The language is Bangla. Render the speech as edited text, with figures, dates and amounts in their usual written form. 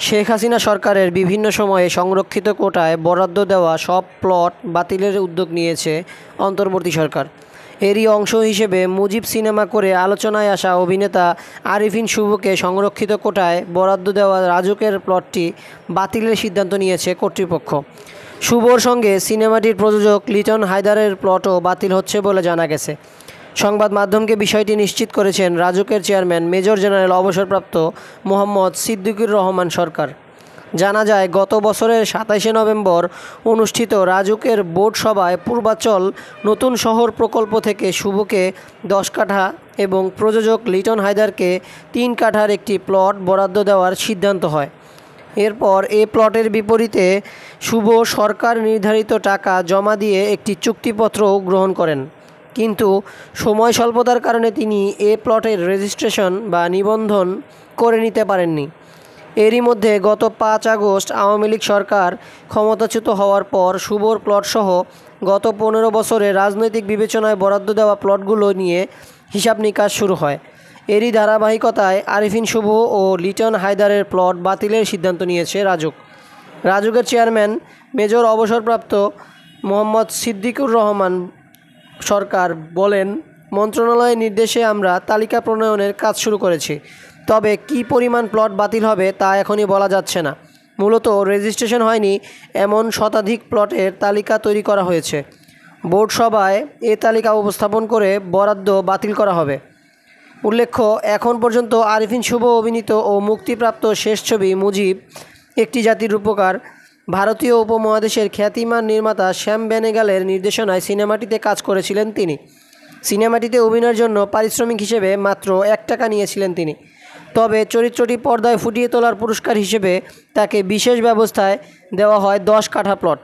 শেখ হাসিনা সরকারের বিভিন্ন সময়ে সংরক্ষিত কোটায় বরাদ্দ দেওয়া সব প্লট বাতিলের উদ্যোগ নিয়েছে অন্তর্বর্তী সরকার। এরই অংশ হিসেবে মুজিব সিনেমা করে আলোচনায় আসা অভিনেতা আরিফিন শুভকে সংরক্ষিত কোটায় বরাদ্দ দেওয়া রাজুকের প্লটটি বাতিলের সিদ্ধান্ত নিয়েছে কর্তৃপক্ষ। শুভর সঙ্গে সিনেমাটির প্রযোজক লিটন হায়দারের প্লটও বাতিল হচ্ছে বলে জানা গেছে। সংবাদ মাধ্যমকে বিষয়টি নিশ্চিত করেছেন রাজুকের চেয়ারম্যান মেজর জেনারেল অবসরপ্রাপ্ত মোহাম্মদ সিদ্দিকুর রহমান সরকার। জানা যায়, গত বছরের ২৭শে নভেম্বর অনুষ্ঠিত রাজুকের বোর্ড সভায় পূর্বাচল নতুন শহর প্রকল্প থেকে শুভকে ১০ কাঠা এবং প্রযোজক লিটন হায়দারকে ৩ কাঠার একটি প্লট বরাদ্দ দেওয়ার সিদ্ধান্ত হয়। এরপর এ প্লটের বিপরীতে শুভ সরকার নির্ধারিত টাকা জমা দিয়ে একটি চুক্তিপত্রও গ্রহণ করেন, কিন্তু সময় স্বল্পতার কারণে তিনি এ প্লটের রেজিস্ট্রেশন বা নিবন্ধন করে নিতে পারেননি। এরই মধ্যে গত ৫ আগস্ট আওয়ামী লীগ সরকার ক্ষমতাচ্যুত হওয়ার পর শুভর প্লটসহ গত ১৫ বছরে রাজনৈতিক বিবেচনায় বরাদ্দ দেওয়া প্লটগুলো নিয়ে হিসাব নিকাশ শুরু হয়। এরই ধারাবাহিকতায় আরিফিন শুভ ও লিটন হায়দারের প্লট বাতিলের সিদ্ধান্ত নিয়েছে রাজুকের চেয়ারম্যান মেজর অবসরপ্রাপ্ত মোহাম্মদ সিদ্দিকুর রহমান সরকার বলেন, মন্ত্রণালয়ের নির্দেশে আমরা তালিকা প্রণয়নের কাজ শুরু করেছি। তবে কী পরিমাণ প্লট বাতিল হবে তা এখনই বলা যাচ্ছে না। মূলত রেজিস্ট্রেশন হয়নি এমন শতাধিক প্লটের তালিকা তৈরি করা হয়েছে। বোর্ড সভায় এ তালিকা উপস্থাপন করে বরাদ্দ বাতিল করা হবে। উল্লেখ্য, এখন পর্যন্ত আরিফিন শুভ অভিনীত ও মুক্তিপ্রাপ্ত শেষ ছবি মুজিব একটি জাতির রূপকার ভারতীয় উপমহাদেশের খ্যাতিমান নির্মাতা শ্যাম বেনেগালের নির্দেশনায় সিনেমাটিতে কাজ করেছিলেন তিনি। সিনেমাটিতে অভিনয়ের জন্য পারিশ্রমিক হিসেবে মাত্র ১ টাকা নিয়েছিলেন তিনি। তবে চরিত্রটি পর্দায় ফুটিয়ে তোলার পুরস্কার হিসেবে তাকে বিশেষ ব্যবস্থায় দেওয়া হয় ১০ কাঠা প্লট।